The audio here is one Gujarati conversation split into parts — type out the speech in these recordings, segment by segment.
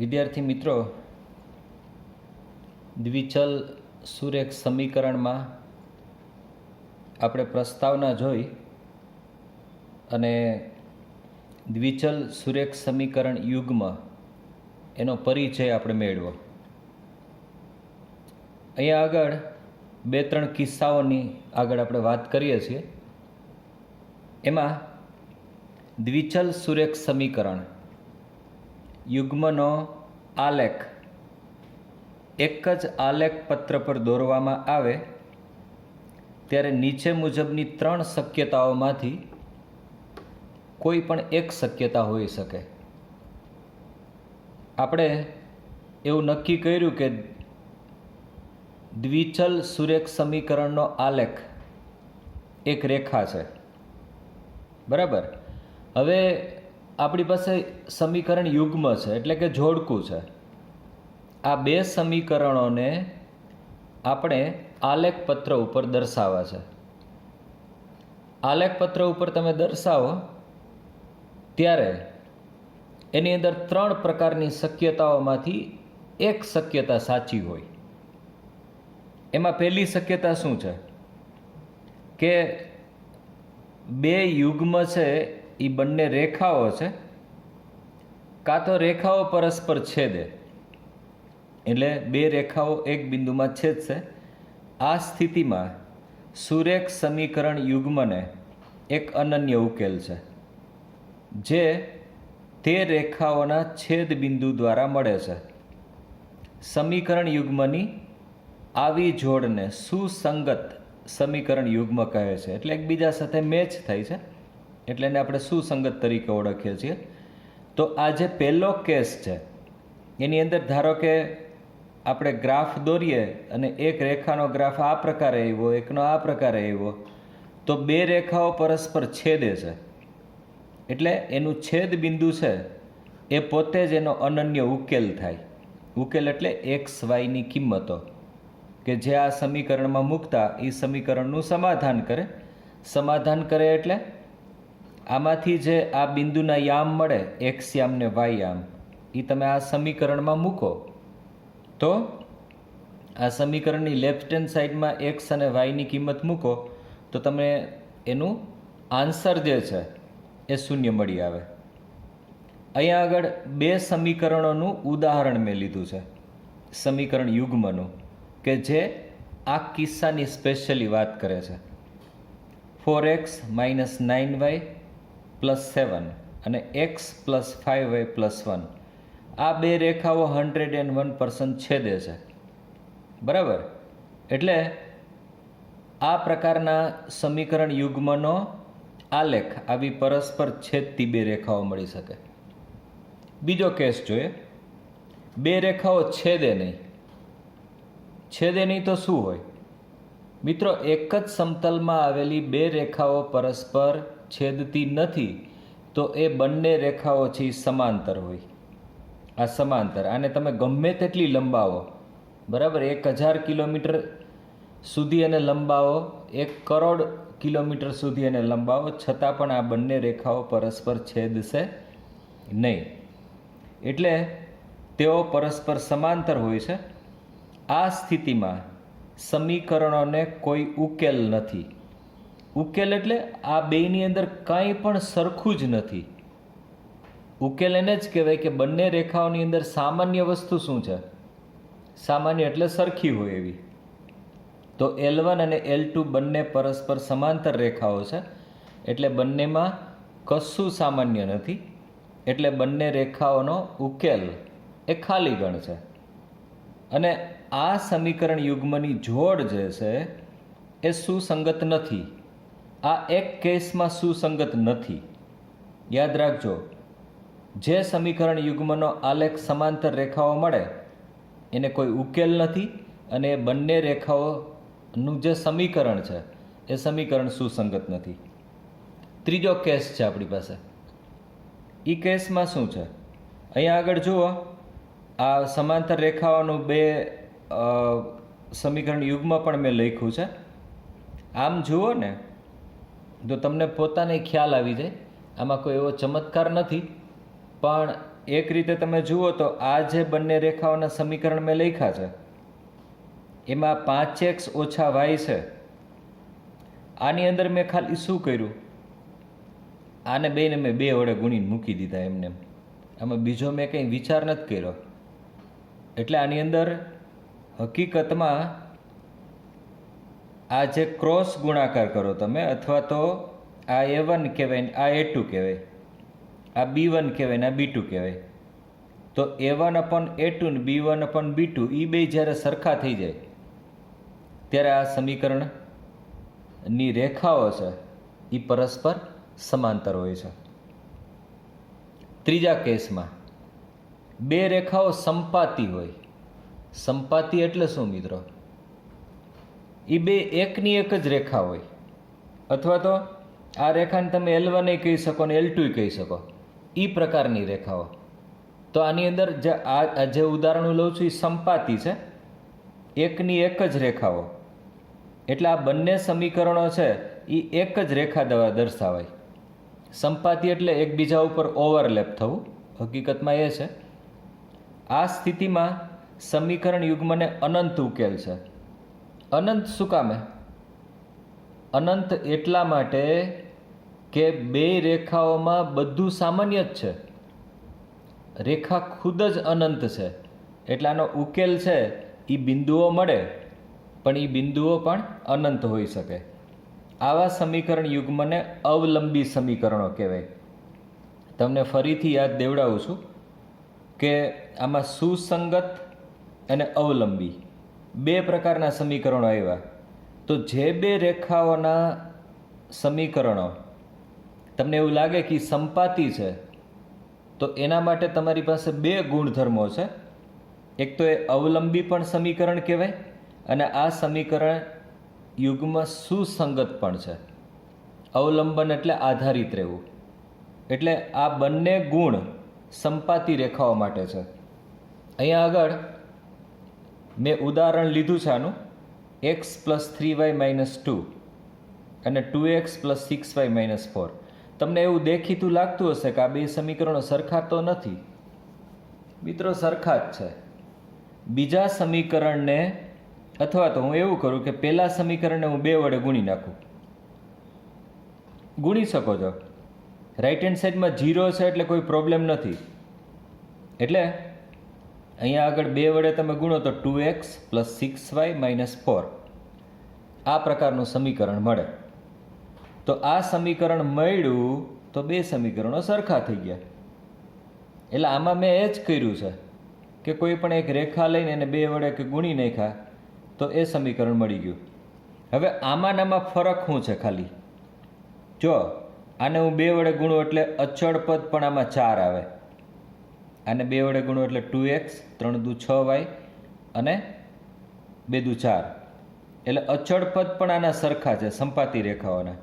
વિદ્યાર્થી મિત્રો, દ્વિચલ સુરેખ સમીકરણમાં આપણે પ્રસ્તાવના જોઈ અને દ્વિચલ સુરેખ સમીકરણ યુગ્મ એનો પરિચય આપણે મેળવ્યો. અહીંયા આગળ બે ત્રણ કિસ્સાઓની આગળ આપણે વાત કરીએ છીએ. એમાં દ્વિચલ સુરેખ સમીકરણ યુગ્મનો આલેખ એક જ આલેખ પત્ર પર દોરવામાં આવે ત્યારે નીચે મુજબની ત્રણ શક્યતાઓમાંથી કોઈ પણ એક શક્યતા હોઈ શકે. આપણે એવું નક્કી કર્યું કે દ્વિચલ સુરેખ સમીકરણનો આલેખ એક રેખા છે, બરાબર. હવે આપણી પાસે સમીકરણ યુગ્મ છે, એટલે કે જોડકું છે. આ બે સમીકરણોને આપણે આલેખ પત્ર ઉપર દર્શાવવા છે. આલેખ પત્ર ઉપર તમે દર્શાવો ત્યારે એની અંદર ત્રણ પ્રકારની શક્યતાઓમાંથી એક શક્યતા સાચી હોય. એમાં પહેલી શક્યતા શું છે કે બે યુગ્મ છે એ બંને રેખાઓ છે, કાં તો રેખાઓ પરસ્પર છેદે, એટલે બે રેખાઓ એક બિંદુમાં છેદશે. આ સ્થિતિમાં સુરેખ સમીકરણ યુગ્મને એક અનન્ય ઉકેલ છે જે તે રેખાઓના છેદ બિંદુ દ્વારા મળે છે. સમીકરણ યુગ્મની આવી જોડને સુસંગત સમીકરણ યુગ્મ કહે છે, એટલે એકબીજા સાથે મેચ થાય છે, એટલે એને આપણે સુસંગત તરીકે ઓળખીએ છીએ. તો આ જે પહેલો કેસ છે એની અંદર ધારો કે આપણે ગ્રાફ દોરીએ અને એક રેખાનો ગ્રાફ આ પ્રકારે આવ્યો, એકનો આ પ્રકારે આવ્યો, તો બે રેખાઓ પરસ્પર છેદે છે, એટલે એનું છેદ બિંદુ છે એ પોતે જ એનો અનન્ય ઉકેલ થાય. ઉકેલ એટલે એક્સ વાયની કિંમતો કે જે આ સમીકરણમાં મૂકતા એ સમીકરણનું સમાધાન કરે. સમાધાન કરે એટલે આમાંથી જે આ બિંદુના યામ મળે, એક્સ યામ ને વાય યામ, એ તમે આ સમીકરણમાં મૂકો તો આ સમીકરણની લેફ્ટ હેન્ડ સાઈડમાં એક્સ અને વાયની કિંમત મૂકો તો તમે એનું આન્સર જે છે એ શૂન્ય મળી આવે. અહીંયા આગળ બે સમીકરણોનું ઉદાહરણ મેં લીધું છે, સમીકરણ યુગ્મનું, કે જે આ કિસ્સાની સ્પેશિયલી વાત કરે છે. 4x - 9y + 7 અને x + 5y + 1, આ બે રેખાઓ 101% છેદે છે, બરાબર. એટલે આ પ્રકારના સમીકરણ યુગ્મનો આલેખ આવી પરસ્પર છેદતી બે રેખાઓ મળી શકે. બીજો કેસ જોઈએ. બે રેખાઓ છેદે નહીં. છેદે નહીં તો શું હોય મિત્રો? એક જ સમતલમાં આવેલી બે રેખાઓ પરસ્પર છેદતી નથી તો એ બંને રેખાઓ છે એ સમાંતર હોય. આ સમાંતર, આને તમે ગમે તેટલી લંબાવો, બરાબર, 1000 કિલોમીટર સુધી એને લંબાવો, 1 કરોડ કિલોમીટર સુધી એને લંબાવો, છતાં પણ આ બંને રેખાઓ પરસ્પર છેદશે નહીં. એટલે તેઓ પરસ્પર સમાંતર હોય છે. આ સ્થિતિમાં સમીકરણોને કોઈ ઉકેલ નથી. ઉકેલ એટલે આ બેની અંદર કાંઈ પણ સરખું જ નથી. ઉકેલ એને જ કહેવાય કે બંને રેખાઓની અંદર સામાન્ય વસ્તુ શું છે? સામાન્ય એટલે સરખી હોય એવી. તો L1 અને L2 બંને પરસ્પર સમાંતર રેખાઓ છે, એટલે બંનેમાં કશું સામાન્ય નથી, એટલે બંને રેખાઓનો ઉકેલ એ ખાલી ગણ છે. અને આ સમીકરણ યુગ્મની જોડ જે છે એ સુસંગત નથી. આ એક કેસમાં સુસંગત નથી. યાદ રાખજો, જે સમીકરણ યુગ્મનો આલેખ સમાંતર રેખાઓ મળે એને કોઈ ઉકેલ નથી, અને એ બંને રેખાઓનું જે સમીકરણ છે એ સમીકરણ સુસંગત નથી. ત્રીજો કેસ છે આપણી પાસે. એ કેસમાં શું છે? અહીંયા આગળ જુઓ, આ સમાંતર રેખાઓનું બે સમીકરણ યુગ્મ પણ મેં લખ્યું છે. આમ જુઓ ને તો તમને પોતાને ખ્યાલ આવી જાય. આમાં કોઈ એવો ચમત્કાર નથી, પણ એક રીતે તમે જુઓ તો આ જે બંને રેખાઓના સમીકરણ મેં લખ્યા છે એમાં 5x ઓછા y છે. આની અંદર મેં ખાલી શું કર્યું, આને બેને મેં 2 વડે ગુણીને મૂકી દીધા એમને. આમાં બીજો મેં કંઈ વિચાર નથી કર્યો. એટલે આની અંદર હકીકતમાં આ જે ક્રોસ ગુણાકાર કરો તમે, અથવા તો આ A1 કહેવાય ને આ A2 કહેવાય, આ B1 કહેવાય ને આ B2 કહેવાય, તો A1/A2 ને B1/B2 એ બે જ્યારે સરખા થઈ જાય ત્યારે આ સમીકરણની રેખાઓ છે એ પરસ્પર સમાંતર હોય છે. ત્રીજા કેસમાં બે રેખાઓ સંપાતી હોય. સંપાતી એટલે શું મિત્રો? એ બે એકની એક જ રેખા હોય, અથવા તો આ રેખાને તમે L1 કહી શકો ને L2 કહી શકો, એ પ્રકારની રેખાઓ. તો આની અંદર જે ઉદાહરણો લઉં છું એ સંપાતી છે, એકની એક જ રેખાઓ. એટલે આ બંને સમીકરણો છે એ એક જ રેખા દ્વારા દર્શાવાય. સંપાતી એટલે એકબીજા ઉપર ઓવરલેપ થવું, હકીકતમાં એ છે. આ સ્થિતિમાં સમીકરણ યુગ્મને અનંત ઉકેલ છે. અનંત શું કામે? અનંત એટલા માટે કે બે રેખાઓમાં બધું સામાન્ય જ છે, રેખા ખુદ જ અનંત છે. એટલે આનો ઉકેલ છે એ બિંદુઓ મળે, પણ એ બિંદુઓ પણ અનંત હોઈ શકે. આવા સમીકરણ યુગ્મને અવલંબી સમીકરણો કહેવાય. તમને ફરીથી યાદ દેવડાવું છું કે આમાં સુસંગત અને અવલંબી બે પ્રકારના સમીકરણો આવ્યા. તો જે બે રેખાઓના સમીકરણો તમને એવું લાગે કે સંપાતી છે, તો એના માટે તમારી પાસે બે ગુણધર્મો છે. એક તો એ અવલંબી પણ સમીકરણ કહેવાય, અને આ સમીકરણ યુગ્મ સુસંગત પણ છે. અવલંબન એટલે આધારિત રહેવું. એટલે આ બંને ગુણ સંપાતી રેખાઓ માટે છે. અહીંયા આગળ મેં ઉદાહરણ લીધું છે આનું, x + 3y - 2 અને 2x + 6y - 4. તમને એવું દેખીતું લાગતું હશે કે આ બે સમીકરણો સરખા તો નથી. મિત્રો, સરખા જ છે. બીજા સમીકરણને, અથવા તો હું એવું કરું કે પહેલા સમીકરણને હું 2 વડે ગુણી નાખું. ગુણી શકો છો. રાઈટ હેન્ડ સાઈડમાં 0 છે એટલે કોઈ પ્રોબ્લેમ નથી. એટલે અહીંયા આગળ 2 વડે તમે ગુણો તો 2x + 6y - 4 આ પ્રકારનું સમીકરણ મળે. તો આ સમીકરણ મળ્યું તો બે સમીકરણો સરખા થઈ ગયા. એટલે આમાં મેં એ જ કર્યું છે કે કોઈ પણ એક રેખા લઈને એને 2 વડે કે ગુણી નાખ્યા તો એ સમીકરણ મળી ગયું. હવે આમાં ફરક શું છે? ખાલી જો આને હું 2 વડે ગુણું એટલે અચળ પદ પણ આમાં 4 આવે. આને 2 વડે ગુણું એટલે 2x 3 દુ 6y અને 2 દુ 4. એટલે અચળ પદ પણ આના સરખા છે, સંપાતી રેખાઓના.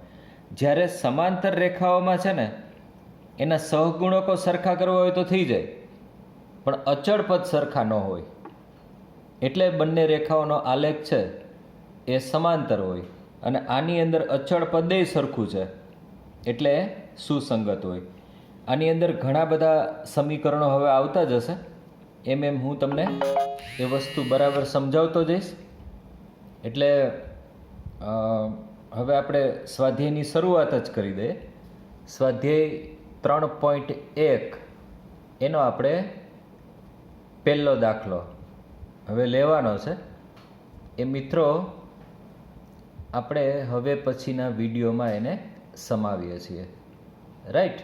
જ્યારે સમાંતર રેખાઓમાં છે ને, એના સહગુણકો સરખા કરવા હોય તો થઈ જાય, પણ અચળ પદ સરખા ન હોય. એટલે બંને રેખાઓનો આલેખ છે એ સમાંતર હોય, અને આની અંદર અચળ પદે સરખું છે એટલે સુસંગત હોય. આની અંદર ઘણા બધા સમીકરણો હવે આવતા જ હશે, એમ હું તમને એ વસ્તુ બરાબર સમજાવતો જઈશ. એટલે હવે આપણે સ્વાધ્યાયની શરૂઆત જ કરી દઈએ. સ્વાધ્યાય 3.1 એનો આપણે પહેલો દાખલો હવે લેવાનો છે. એ મિત્રો આપણે હવે પછીના વિડીયોમાં એને સમાવીએ છીએ. રાઈટ?